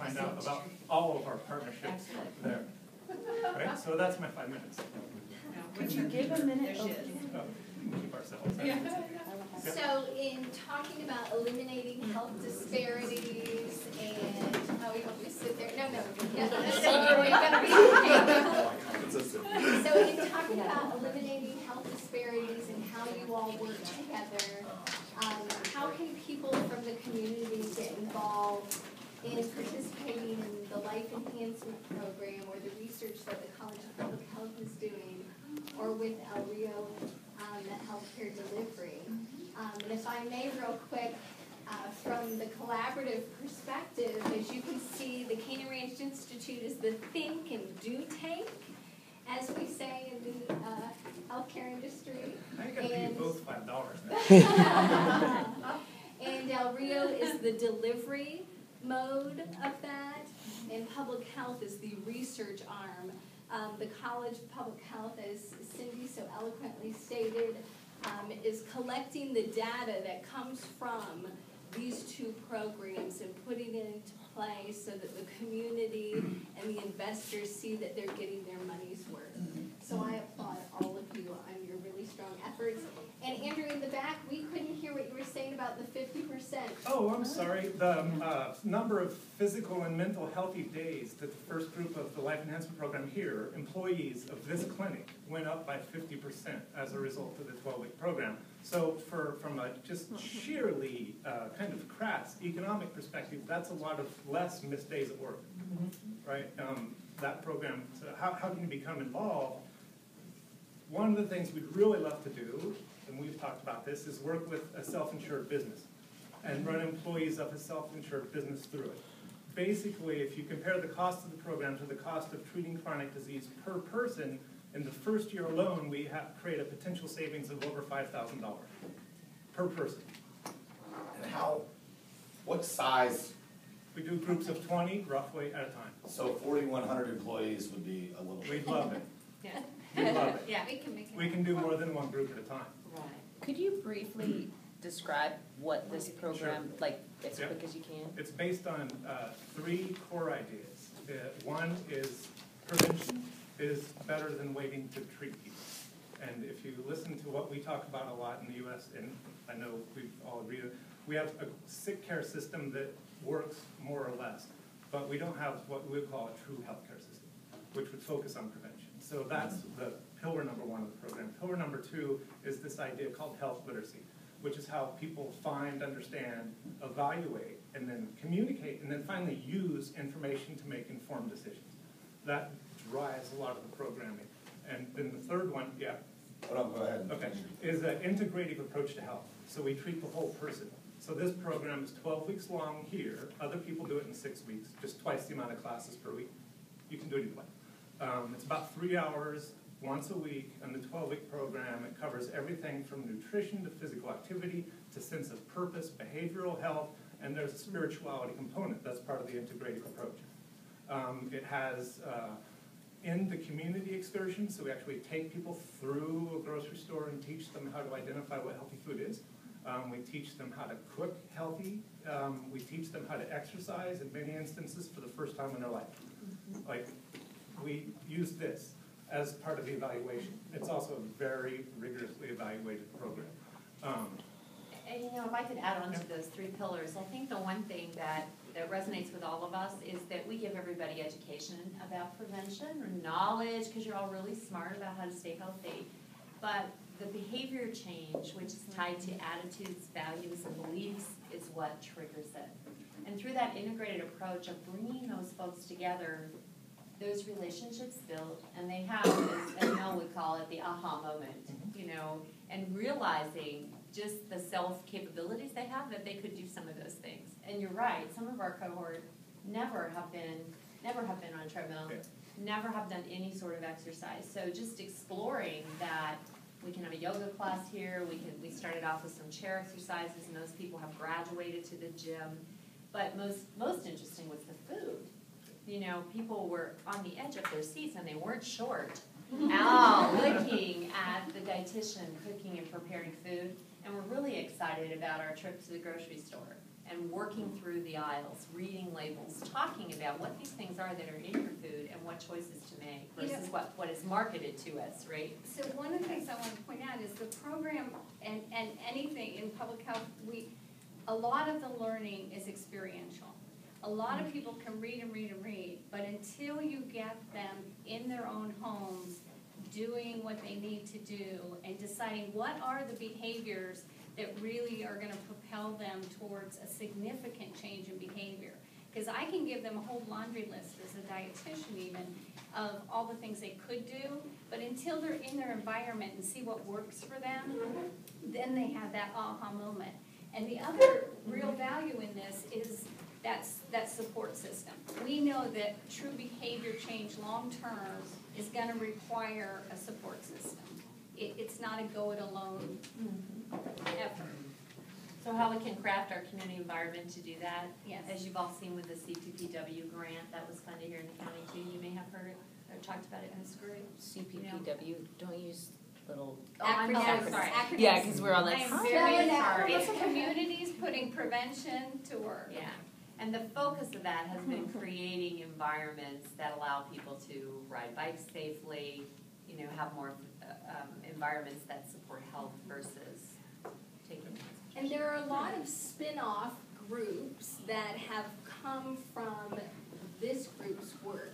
find out about all of our partnerships there. Right? So that's my 5 minutes. Could you give a minute? Keep ourselves. So in talking about eliminating health disparities and, oh, we don't just sit there. No. So in talking about eliminating health disparities and how you all work together, how can people from the community get involved in participating in the Life Enhancement Program or the research that the College of Public Health is doing, or with El Rio, the healthcare delivery? And if I may real quick, from the collaborative perspective, as you can see, the Canyon Ranch Institute is the think and do tank, as we say in the healthcare industry. I got to pay you both $5 now. And El Rio is the delivery mode of that, and public health is the research arm. The College of Public Health, as Cindy so eloquently stated, is collecting the data that comes from these two programs and putting it into play so that the community and the investors see that they're getting their money's worth. So I applaud all of you on your really strong efforts. And Andrew, in the back, we couldn't hear what you were saying about the 50%. Oh, I'm sorry. The number of physical and mental healthy days that the first group of the Life Enhancement Program here, employees of this clinic, went up by 50% as a result of the 12-week program. So from a just sheerly kind of crass economic perspective, that's a lot of less missed days at work, right? That program, so how can you become involved? One of the things we'd really love to do, and we've talked about this, is work with a self-insured business and run employees of a self-insured business through it. Basically, if you compare the cost of the program to the cost of treating chronic disease per person, in the first year alone, we have create a potential savings of over $5,000 per person. And what size? We do groups of 20, roughly, at a time. So 4,100 employees would be a little. We'd love it. Yeah. We'd love it. Yeah, we can make it. We can do more than one group at a time. Right. Could you briefly describe what this program, like, as quick as you can? It's based on 3 core ideas. One is prevention is better than waiting to treat people. And if you listen to what we talk about a lot in the U.S., and I know we all agree, we have a sick care system that works more or less, but we don't have what we would call a true healthcare system, which would focus on prevention. So that's the pillar number 1 of the program. Pillar number 2 is this idea called health literacy, which is how people find, understand, evaluate, and then communicate, and then finally use information to make informed decisions. That drives a lot of the programming. And then the third one, Oh, no, go ahead. okay, is an integrative approach to health. So we treat the whole person. So this program is 12 weeks long here. Other people do it in 6 weeks, just twice the amount of classes per week. You can do it either way. It's about 3 hours once a week, and the 12-week program, it covers everything from nutrition to physical activity to sense of purpose, behavioral health, and there's a spirituality component that's part of the integrative approach. It has in the community excursion, so we actually take people through a grocery store and teach them how to identify what healthy food is. We teach them how to cook healthy. We teach them how to exercise in many instances for the first time in their life. Like, we use this as part of the evaluation. It's also a very rigorously evaluated program. And if I could add on to those 3 pillars, I think the one thing that resonates with all of us is that we give everybody education about prevention or knowledge, because you're all really smart about how to stay healthy. But the behavior change, which is tied to attitudes, values, and beliefs, is what triggers it. And through that integrated approach of bringing those folks together, those relationships build, and they have, as Mel would call it, the aha moment, and realizing just the self-capabilities they have, that they could do some of those things. And you're right, some of our cohort never have been on a treadmill, never have done any sort of exercise. So just exploring that, we can have a yoga class here, we started off with some chair exercises, and those people have graduated to the gym. But most interesting was the food. People were on the edge of their seats, and they weren't short. Looking at the dietitian cooking and preparing food. And we're really excited about our trip to the grocery store and working through the aisles, reading labels, talking about what these things are that are in your food and what choices to make versus what is marketed to us, right? So one of the things I want to point out is the program and anything in public health, a lot of the learning is experiential. A lot of people can read and read and read, but until you get them in their own homes doing what they need to do and deciding what are the behaviors that really are going to propel them towards a significant change in behavior. Because I can give them a whole laundry list as a dietitian even of all the things they could do, but until they're in their environment and see what works for them, then they have that aha moment. And the other real value in this is that support system. We know that true behavior change long-term is going to require a support system. It's not a go-it-alone effort. So how we can craft our community environment to do that? Yes. As you've all seen with the CPPW grant that was funded here in the county too, you may have heard it or talked about it in this group. CPPW, don't use little. Oh, I'm Acronyms. sorry. Acronyms. Yeah, because we're all like, I'm huh? very Spell it out. sorry. It's communities putting prevention to work. Yeah, and the focus of that has been creating environments that allow people to ride bikes safely, have more environments that support health versus taking. And there are a lot of spin-off groups that have come from this group's work.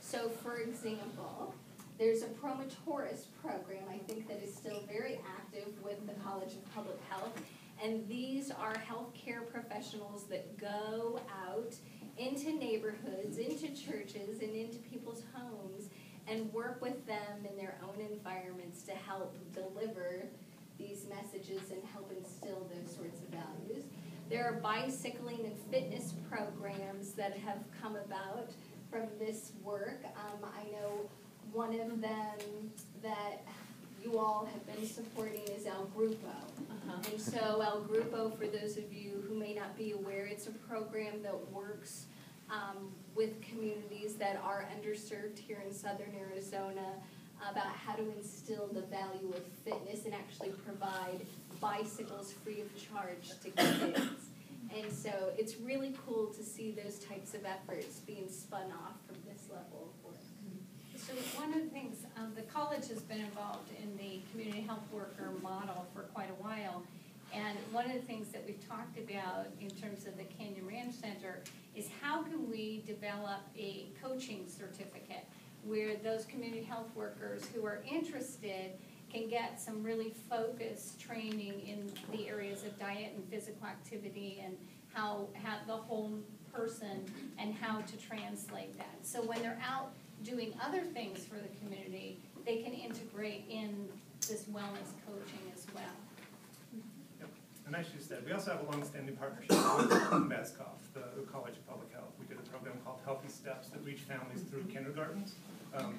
So for example, there's a Promotoris program, I think, that is still very active with the College of Public Health. And these are healthcare professionals that go out into neighborhoods, into churches, and into people's homes and work with them in their own environments to help deliver these messages and help instill those sorts of values. There are bicycling and fitness programs that have come about from this work. I know one of them that you all have been supporting is El Grupo. And so El Grupo, for those of you who may not be aware, it's a program that works with communities that are underserved here in southern Arizona about how to instill the value of fitness and actually provide bicycles free of charge to kids. And so it's really cool to see those types of efforts being spun off from this level of work. So one of the things, the college has been involved in the community health worker model for quite a while. And one of the things that we've talked about in terms of the Canyon Ranch Center is how can we develop a coaching certificate where those community health workers who are interested can get some really focused training in the areas of diet and physical activity and how the whole person and how to translate that. So when they're out doing other things for the community, they can integrate in this wellness coaching as well. Yep. And as you said, we also have a long-standing partnership with MESCOF, the College of Public Health. We did a program called Healthy Steps that reached families through kindergartens,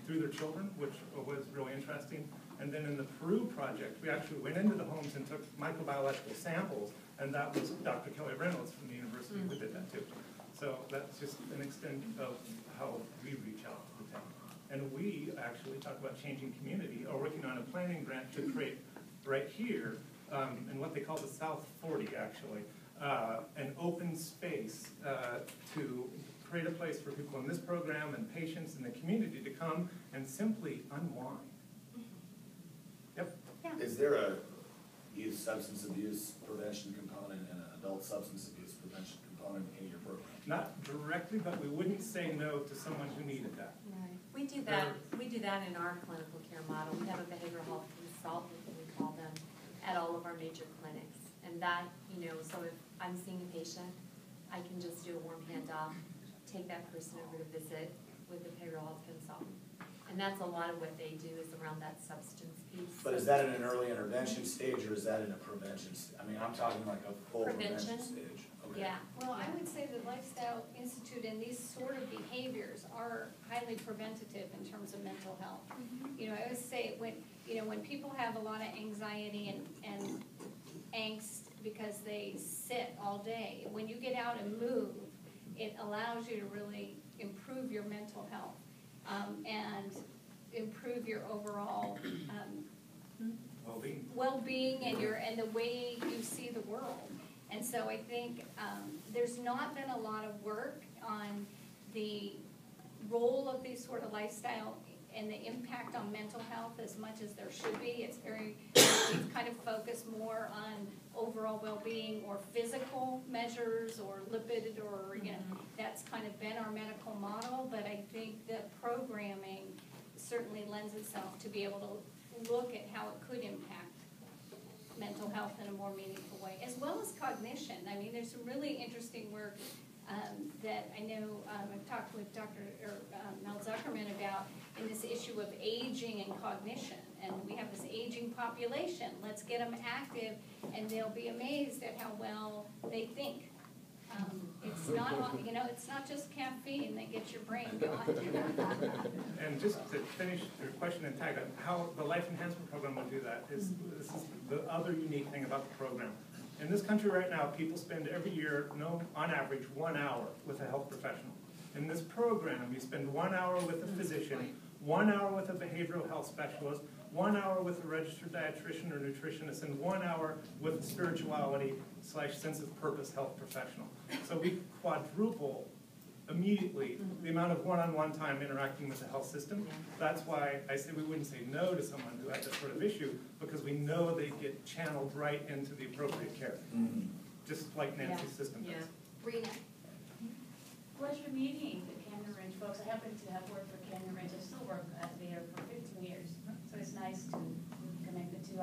through their children, which was really interesting. And then in the Peru project, we actually went into the homes and took microbiological samples, and that was Dr. Kelly Reynolds from the university who did that too. So that's just an extent of how we reach out to the town. And we actually talk about changing community, or working on a planning grant to create right here, in what they call the South 40 actually, an open space to create a place for people in this program and patients in the community to come and simply unwind. Yep. Is there a youth substance abuse prevention component and an adult substance abuse prevention component in your program? Not directly, but we wouldn't say no to someone who needed that. Right. We do that in our clinical care model. We have a behavioral health consultant, we call them, at all of our major clinics. And that, so if I'm seeing a patient, I can just do a warm handoff, take that person over to visit with the behavioral health consultant. And that's a lot of what they do is around that substance piece. But is that in an early intervention stage, or is that in a prevention stage? I mean, I'm talking like a full prevention stage. Okay. Yeah. Well, I would say the Lifestyle Institute and these sort of behaviors are highly preventative in terms of mental health. I always say when people have a lot of anxiety and angst because they sit all day, when you get out and move, it allows you to really improve your mental health and improve your overall Well-being. well-being and the way you see the world. And so I think there's not been a lot of work on the role of these sort of lifestyle and the impact on mental health as much as there should be. It's kind of focused more on overall well-being or physical measures or lipid or, you know, that's kind of been our medical model. But I think the programming certainly lends itself to be able to look at how it could impact mental health in a more meaningful way, as well as cognition. I mean, there's some really interesting work that I know I've talked with Mel Zuckerman about in this issue of aging and cognition. And we have this aging population. Let's get them active, and they'll be amazed at how well they think. It's not, you know, it's not just caffeine that gets your brain going. And just to finish your question and tag on how the Life Enhancement Program will do that is this is the other unique thing about the program. In this country right now, people spend every year, on average, 1 hour with a health professional. In this program, you spend 1 hour with a physician, 1 hour with a behavioral health specialist, 1 hour with a registered dietitian or nutritionist, and 1 hour with a spirituality/sense of purpose health professional. So we quadruple immediately the amount of one-on-one time interacting with the health system. That's why I say we wouldn't say no to someone who had this sort of issue, because we know they get channeled right into the appropriate care, just like Nancy's system does. Rena. Pleasure meeting the Canyon Ranch folks. I happen to have worked for Canyon Ranch. I still work there for 15 years, so it's nice to connect the two.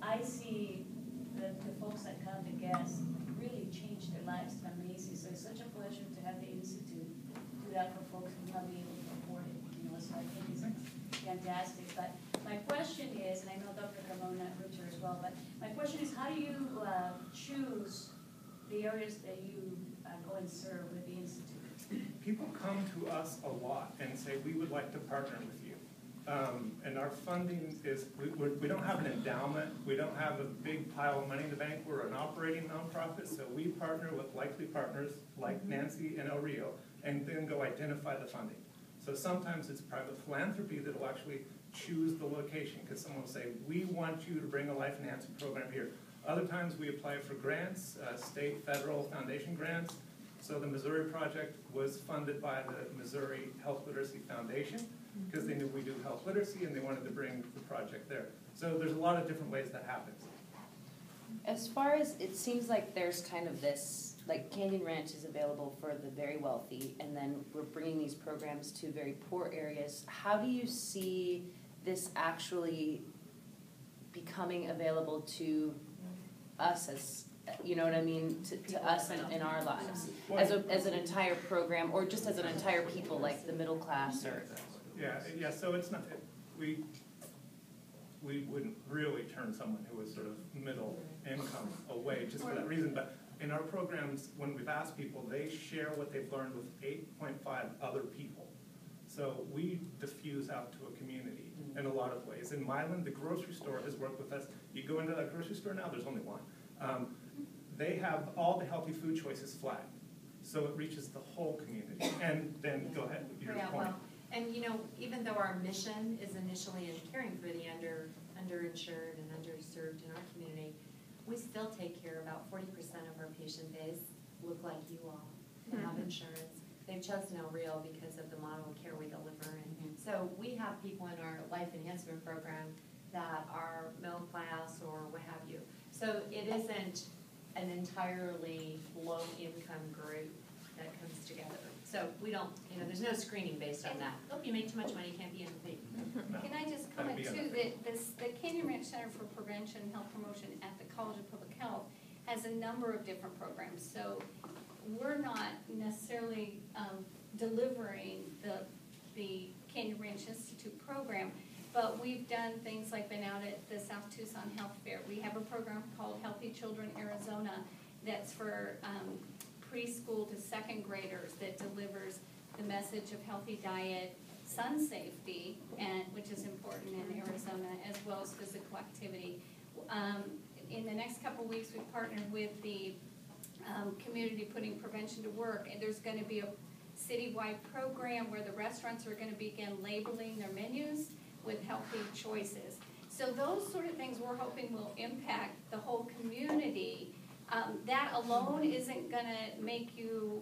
I see the folks that come, the guests, really change their lives. It's amazing. So it's such a pleasure to have the Institute do that for folks who may not be able to afford it. You know, so I think it's fantastic. But my question is, and I know Dr. Ramona Richter as well, but my question is, how do you choose the areas that you go and serve with the Institute? People come to us a lot and say, we would like to partner with you. And our funding is, we don't have an endowment, we don't have a big pile of money in the bank, we're an operating nonprofit, so we partner with likely partners like Nancy and El Rio, and then go identify the funding. So sometimes it's private philanthropy that will actually choose the location, because someone will say, we want you to bring a life enhancement program here. Other times we apply for grants, state, federal, foundation grants. So the Missouri project was funded by the Missouri Health Literacy Foundation, because they knew we do health literacy and they wanted to bring the project there. So there's a lot of different ways that happens. As far as, it seems like there's kind of this, like Canyon Ranch is available for the very wealthy, and then we're bringing these programs to very poor areas. How do you see this actually becoming available to us as, you know what I mean, to us in our lives, as an entire program, or just as an entire people, like the middle class, or? Yeah. So it's not, we wouldn't really turn someone who was sort of middle income away just for that reason. But in our programs, when we've asked people, they share what they've learned with 8.5 other people. So we diffuse out to a community in a lot of ways. In Milan, the grocery store has worked with us. You go into that grocery store now, there's only one. They have all the healthy food choices flagged, so it reaches the whole community. And then, go ahead with your point. Well, and you know, even though our mission is initially in caring for the underinsured and underserved in our community, we still take care of about 40% of our patient base look like you all. They have insurance. They've chosen El Rio because of the model of care we deliver. And so we have people in our life enhancement program that are middle class or what have you. So it isn't an entirely low-income group that comes together. So we don't, you know, there's no screening based on that. Oh, you make too much money, you can't be in the No. Can I just comment too, that the Canyon Ranch Center for Prevention and Health Promotion at the College of Public Health has a number of different programs. So we're not necessarily delivering the Canyon Ranch Institute program, but we've done things like been out at the South Tucson Health Fair. We have a program called Healthy Children Arizona that's for preschool to second graders that delivers the message of healthy diet, sun safety, and which is important in Arizona, as well as physical activity. In the next couple of weeks, we've partnered with the community putting prevention to work, and there's going to be a citywide program where the restaurants are going to begin labeling their menus with healthy choices. So those sort of things we're hoping will impact the whole community That alone isn't gonna make you